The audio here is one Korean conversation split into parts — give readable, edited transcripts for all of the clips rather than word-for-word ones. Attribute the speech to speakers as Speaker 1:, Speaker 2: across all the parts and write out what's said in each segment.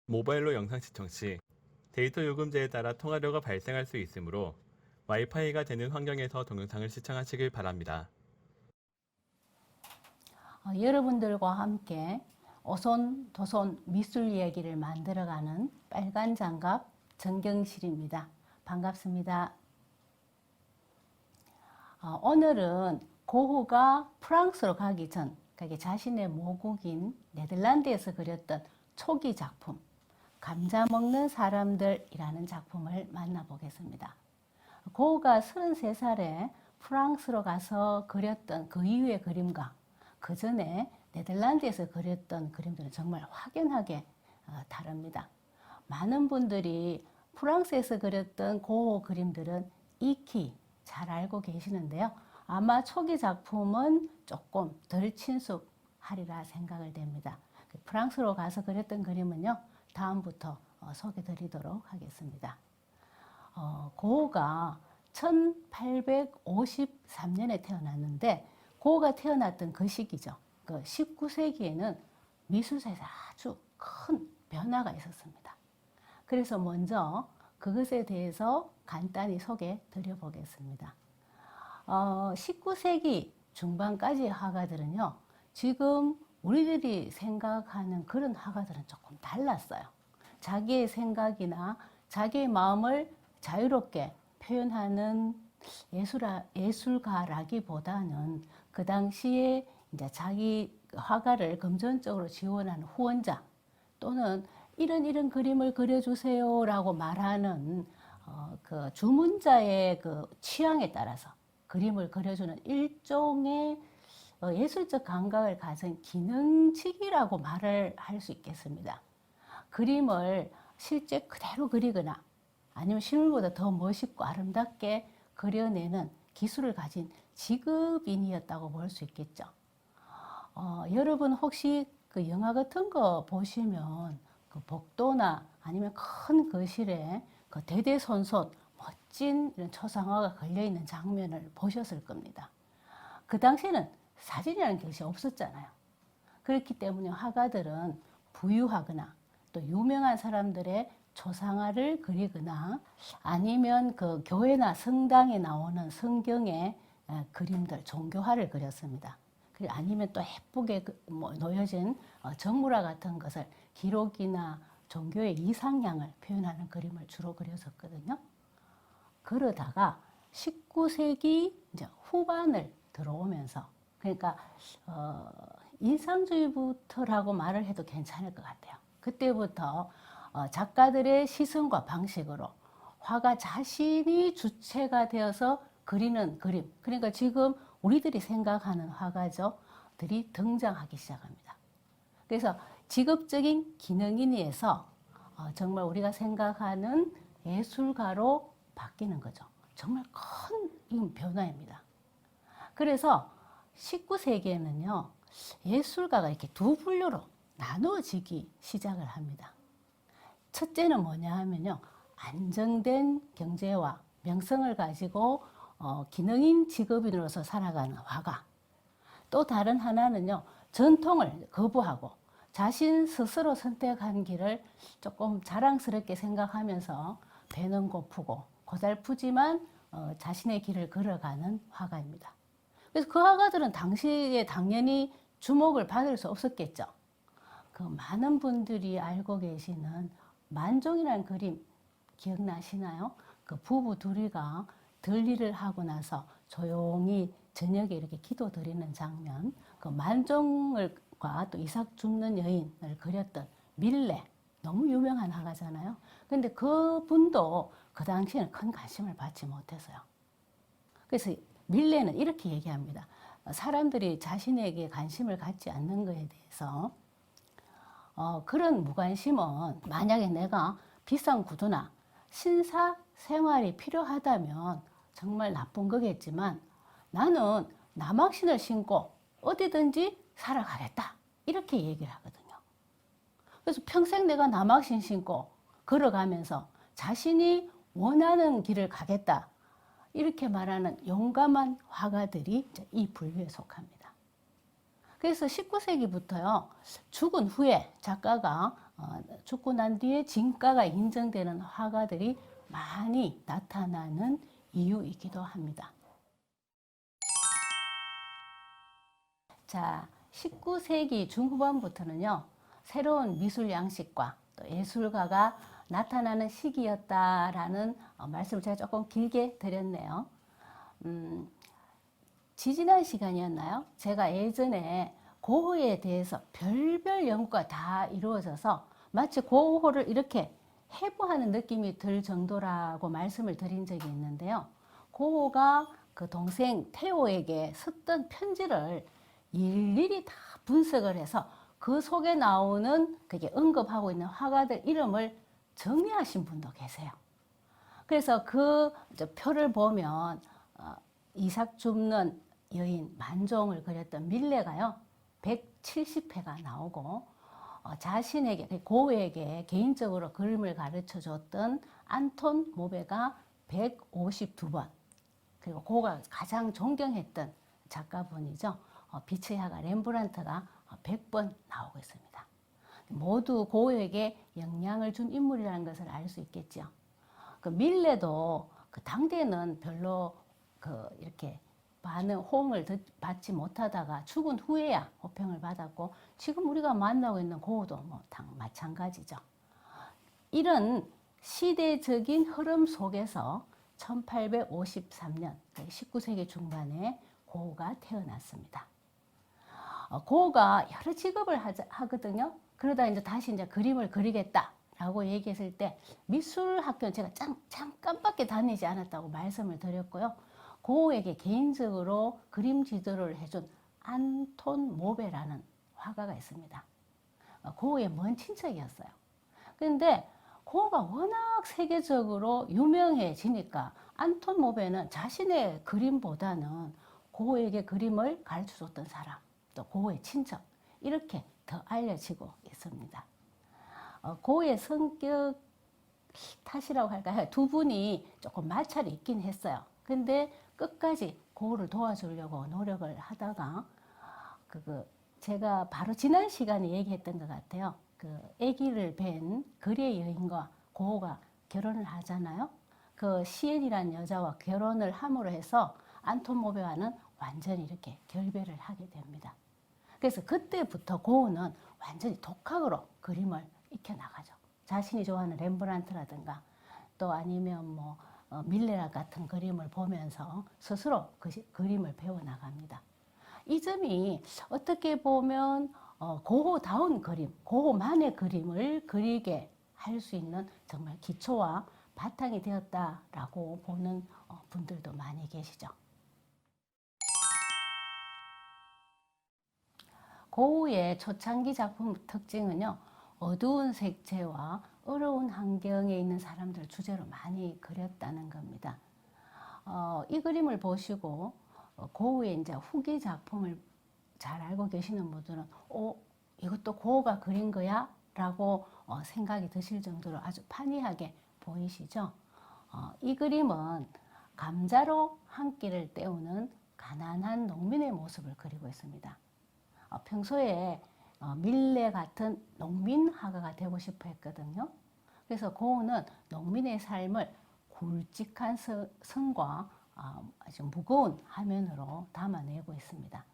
Speaker 1: 모바일로 영상 시청 시 데이터 요금제에 따라 통화료가 발생할 수 있으므로 와이파이가 되는 환경에서 동영상을 시청하시길 바랍니다.
Speaker 2: 여러분들과 함께 오손도손 미술 이야기를 만들어가는 빨간 장갑 정경실입니다. 반갑습니다. 오늘은 고흐가 프랑스로 가기 전 자신의 모국인 네덜란드에서 그렸던 초기 작품 감자 먹는 사람들이라는 작품을 만나보겠습니다. 고흐가 33살에 프랑스로 가서 그렸던 그 이후의 그림과 그 전에 네덜란드에서 그렸던 그림들은 정말 확연하게 다릅니다. 많은 분들이 프랑스에서 그렸던 고흐 그림들은 익히 잘 알고 계시는데요. 아마 초기 작품은 조금 덜 친숙하리라 생각을 됩니다. 프랑스로 가서 그렸던 그림은요, 다음부터 소개드리도록 하겠습니다. 고흐가 1853년에 태어났는데 고흐가 태어났던 그 시기죠. 그 19세기에는 미술사에서 아주 큰 변화가 있었습니다. 그래서 먼저 그것에 대해서 간단히 소개 드려보겠습니다. 19세기 중반까지의 화가들은요, 지금 우리들이 생각하는 그런 화가들은 조금 달랐어요. 자기의 생각이나 자기의 마음을 자유롭게 표현하는 예술가라기보다는 그 당시에 이제 자기 화가를 금전적으로 지원하는 후원자 또는 이런 그림을 그려주세요라고 말하는 그 주문자의 그 취향에 따라서 그림을 그려주는 일종의 예술적 감각을 가진 기능직이라고 말을 할 수 있겠습니다. 그림을 실제 그대로 그리거나 아니면 실물보다 더 멋있고 아름답게 그려내는 기술을 가진 직업인이었다고 볼 수 있겠죠. 여러분 혹시 그 영화 같은 거 보시면 그 복도나 아니면 큰 거실에 그 대대손손 멋진 이런 초상화가 걸려있는 장면을 보셨을 겁니다. 그 당시에는 사진이라는 것이 없었잖아요. 그렇기 때문에 화가들은 부유하거나 또 유명한 사람들의 초상화를 그리거나 아니면 그 교회나 성당에 나오는 성경의 그림들, 종교화를 그렸습니다. 아니면 또 예쁘게 놓여진 정물화 같은 것을 기록이나 종교의 이상향을 표현하는 그림을 주로 그렸었거든요. 그러다가 19세기 이제 후반을 들어오면서 그러니까 인상주의부터라고 말을 해도 괜찮을 것 같아요. 그때부터 작가들의 시선과 방식으로 화가 자신이 주체가 되어서 그리는 그림, 그러니까 지금 우리들이 생각하는 화가들이 등장하기 시작합니다. 그래서 직업적인 기능인에서 정말 우리가 생각하는 예술가로 바뀌는 거죠. 정말 큰 변화입니다. 그래서 19세기에는요, 예술가가 이렇게 두 분류로 나누어지기 시작을 합니다. 첫째는 뭐냐 하면요, 안정된 경제와 명성을 가지고 기능인 직업인으로서 살아가는 화가. 또 다른 하나는요, 전통을 거부하고 자신 스스로 선택한 길을 조금 자랑스럽게 생각하면서 배는 고프고 고달프지만 자신의 길을 걸어가는 화가입니다. 그래서 그 화가들은 당시에 당연히 주목을 받을 수 없었겠죠. 그 많은 분들이 알고 계시는 만종이라는 그림 기억나시나요? 그 부부 둘이가 들일을 하고 나서 조용히 저녁에 이렇게 기도 드리는 장면, 그 만종과 또 이삭 줍는 여인을 그렸던 밀레, 너무 유명한 화가잖아요. 근데 그 분도 그 당시에는 큰 관심을 받지 못했어요. 그래서 밀레는 이렇게 얘기합니다. 사람들이 자신에게 관심을 갖지 않는 것에 대해서 그런 무관심은 만약에 내가 비싼 구두나 신사 생활이 필요하다면 정말 나쁜 거겠지만 나는 남학신을 신고 어디든지 살아가겠다. 이렇게 얘기를 하거든요. 그래서 평생 내가 남학신 신고 걸어가면서 자신이 원하는 길을 가겠다. 이렇게 말하는 용감한 화가들이 이 분류에 속합니다. 그래서 19세기부터요, 죽은 후에 작가가 죽고 난 뒤에 진가가 인정되는 화가들이 많이 나타나는 이유이기도 합니다. 자, 19세기 중후반부터는요, 새로운 미술 양식과 또 예술가가 나타나는 시기였다라는 말씀을 제가 조금 길게 드렸네요. 지지난 시간이었나요? 제가 예전에 고흐에 대해서 별별 연구가 다 이루어져서 마치 고흐를 이렇게 해부하는 느낌이 들 정도라고 말씀을 드린 적이 있는데요. 고흐가 그 동생 테오에게 썼던 편지를 일일이 다 분석을 해서 그 속에 나오는 그게 언급하고 있는 화가들 이름을 정리하신 분도 계세요. 그래서 그 표를 보면 이삭 줍는 여인 만종을 그렸던 밀레가요 170회가 나오고 자신에게 고흐에게 개인적으로 그림을 가르쳐 줬던 안톤 모베가 152번, 그리고 고흐가 가장 존경했던 작가분이죠. 빛의 화가 렘브란트가 100번 나오고 있습니다. 모두 고흐에게 영향을 준 인물이라는 것을 알 수 있겠죠. 그 밀레도 그 당대는 별로 이렇게 많은 호응을 받지 못하다가 죽은 후에야 호평을 받았고, 지금 우리가 만나고 있는 고흐도 마찬가지죠. 이런 시대적인 흐름 속에서 1853년 19세기 중반에 고흐가 태어났습니다. 고흐가 여러 직업을 하거든요. 그러다 이제 다시 그림을 그리겠다라고 얘기했을 때 미술학교는 제가 잠깐밖에 다니지 않았다고 말씀을 드렸고요. 고흐에게 개인적으로 그림 지도를 해준 안톤 모베라는 화가가 있습니다. 고흐의 먼 친척이었어요. 그런데 고흐가 워낙 세계적으로 유명해지니까 안톤 모베는 자신의 그림보다는 고흐에게 그림을 가르쳐줬던 사람, 또 고흐의 친척, 이렇게 더 알려지고 있습니다. 고흐의 성격 탓이라고 할까요? 두 분이 조금 마찰이 있긴 했어요. 근데 끝까지 고흐를 도와주려고 노력을 하다가 제가 바로 지난 시간에 얘기했던 것 같아요. 그 아기를 뵌 거리의 여인과 고흐가 결혼을 하잖아요. 그 시엔이라는 여자와 결혼을 함으로 해서 안톤 모베와는 완전히 이렇게 결별을 하게 됩니다. 그래서 그때부터 고흐는 완전히 독학으로 그림을 익혀나가죠. 자신이 좋아하는 렘브란트라든가 또 아니면 밀레라 같은 그림을 보면서 스스로 그림을 배워나갑니다. 이 점이 어떻게 보면 고흐다운 그림, 고흐만의 그림을 그리게 할 수 있는 정말 기초와 바탕이 되었다라고 보는 분들도 많이 계시죠. 고흐의 초창기 작품 특징은요, 어두운 색채와 어려운 환경에 있는 사람들을 주제로 많이 그렸다는 겁니다. 이 그림을 보시고 고흐의 이제 후기 작품을 잘 알고 계시는 분들은 이것도 고흐가 그린 거야? 라고 생각이 드실 정도로 아주 판이하게 보이시죠? 이 그림은 감자로 한 끼를 때우는 가난한 농민의 모습을 그리고 있습니다. 평소에 밀레 같은 농민 화가가 되고 싶어 했거든요. 그래서 고흐는 농민의 삶을 굵직한 선과 아주 무거운 화면으로 담아내고 있습니다.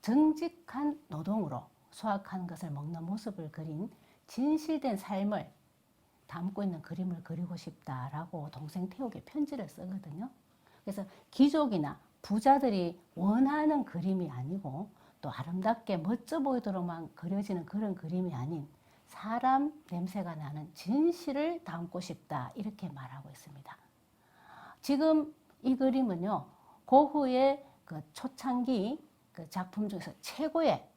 Speaker 2: 정직한 노동으로 수확한 것을 먹는 모습을 그린 진실된 삶을 담고 있는 그림을 그리고 싶다라고 동생 태옥에 편지를 쓰거든요. 그래서 귀족이나 부자들이 원하는 그림이 아니고 또 아름답게 멋져 보이도록만 그려지는 그런 그림이 아닌 사람 냄새가 나는 진실을 담고 싶다, 이렇게 말하고 있습니다. 지금 이 그림은요, 고흐의 그 초창기 그 작품 중에서 최고의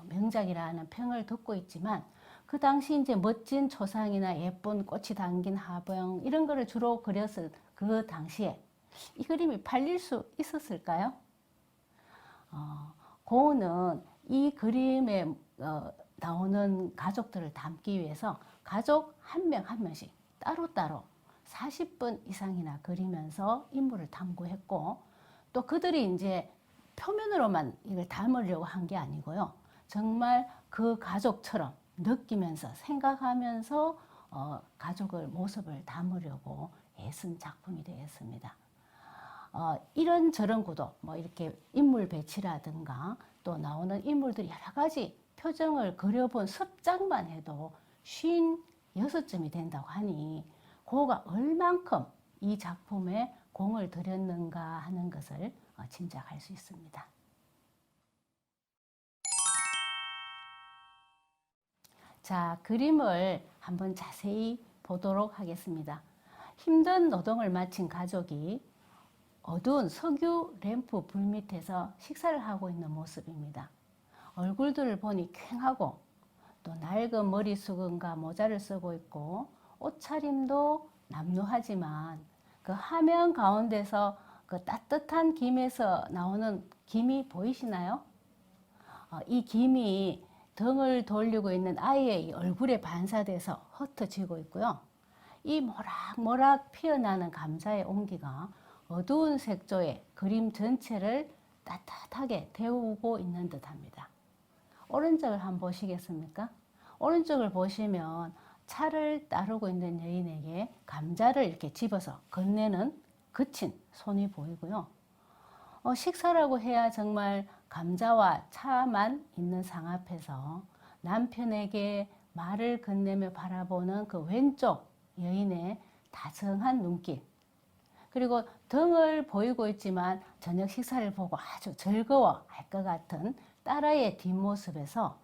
Speaker 2: 명작이라는 평을 듣고 있지만, 그 당시 이제 멋진 초상이나 예쁜 꽃이 담긴 화병 이런 거를 주로 그렸을 그 당시에 이 그림이 팔릴 수 있었을까요? 고흐는 이 그림에 나오는 가족들을 담기 위해서 가족 한 명 한 명씩 따로따로 40분 이상이나 그리면서 인물을 탐구했고, 또 그들이 이제 표면으로만 이걸 담으려고 한 게 아니고요. 정말 그 가족처럼 느끼면서 생각하면서 가족의 모습을 담으려고 애쓴 작품이 되겠습니다. 이런저런 구도, 뭐 이렇게 인물 배치라든가 또 나오는 인물들이 여러 가지 표정을 그려본 습작만 해도 56점이 된다고 하니 그가 얼만큼 이 작품에 공을 들였는가 하는 것을 짐작할 수 있습니다. 자, 그림을 한번 자세히 보도록 하겠습니다. 힘든 노동을 마친 가족이 어두운 석유 램프 불 밑에서 식사를 하고 있는 모습입니다. 얼굴들을 보니 퀭하고 또 낡은 머리수건과 모자를 쓰고 있고 옷차림도 남루하지만 그 화면 가운데서 그 따뜻한 김에서 나오는 김이 보이시나요? 이 김이 등을 돌리고 있는 아이의 얼굴에 반사돼서 흩어지고 있고요. 이 모락모락 피어나는 감자의 온기가 어두운 색조의 그림 전체를 따뜻하게 데우고 있는 듯합니다. 오른쪽을 한번 보시겠습니까? 오른쪽을 보시면 차를 따르고 있는 여인에게 감자를 이렇게 집어서 건네는 거친 손이 보이고요. 식사라고 해야 정말 감자와 차만 있는 상 앞에서 남편에게 말을 건네며 바라보는 그 왼쪽 여인의 다정한 눈길, 그리고 등을 보이고 있지만 저녁 식사를 보고 아주 즐거워할 것 같은 딸아이의 뒷모습에서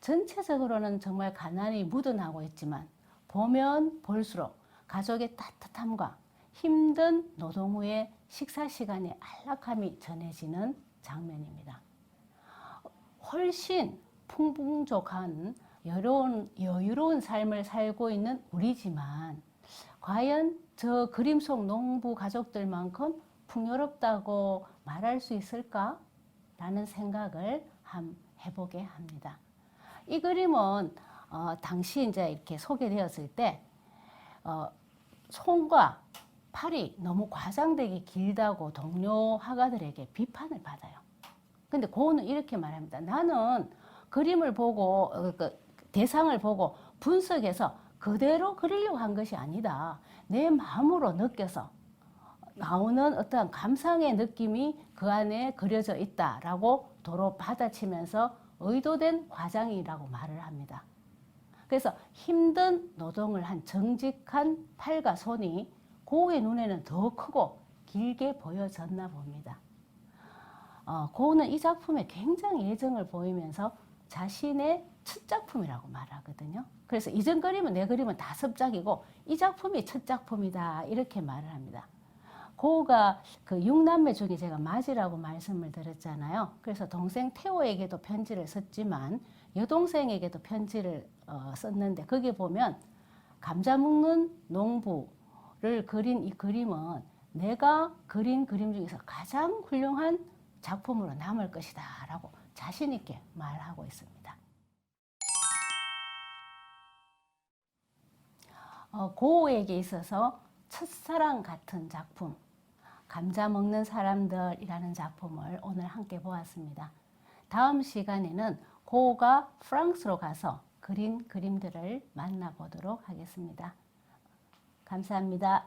Speaker 2: 전체적으로는 정말 가난이 묻어나고 있지만 보면 볼수록 가족의 따뜻함과 힘든 노동 후의 식사 시간의 안락함이 전해지는 장면입니다. 훨씬 풍부족한 여유로운 삶을 살고 있는 우리지만 과연 저 그림 속 농부 가족들만큼 풍요롭다고 말할 수 있을까? 라는 생각을 한번 해보게 합니다. 이 그림은 당시 이제 이렇게 소개되었을 때 손과 팔이 너무 과장되게 길다고 동료 화가들에게 비판을 받아요. 근데 고은은 이렇게 말합니다. 나는 그림을 보고 대상을 보고 분석해서 그대로 그리려고 한 것이 아니다. 내 마음으로 느껴서 나오는 어떠한 감상의 느낌이 그 안에 그려져 있다라고 도로 받아치면서 의도된 과장이라고 말을 합니다. 그래서 힘든 노동을 한 정직한 팔과 손이 고우의 눈에는 더 크고 길게 보여졌나 봅니다. 고우는 이 작품에 굉장히 애정을 보이면서 자신의 첫 작품이라고 말하거든요. 그래서 이전 그림은 내 그림은 다 습작이고 이 작품이 첫 작품이다 이렇게 말을 합니다. 고우가 그 6남매 중에 제가 맞이라고 말씀을 드렸잖아요. 그래서 동생 태호에게도 편지를 썼지만 여동생에게도 편지를 썼는데 거기에 보면 감자 먹는 농부를 그린 이 그림은 내가 그린 그림 중에서 가장 훌륭한 작품으로 남을 것이다 라고 자신 있게 말하고 있습니다. 고우에게 있어서 첫사랑 같은 작품, 감자 먹는 사람들이라는 작품을 오늘 함께 보았습니다. 다음 시간에는 고우가 프랑스로 가서 그린 그림들을 만나보도록 하겠습니다. 감사합니다.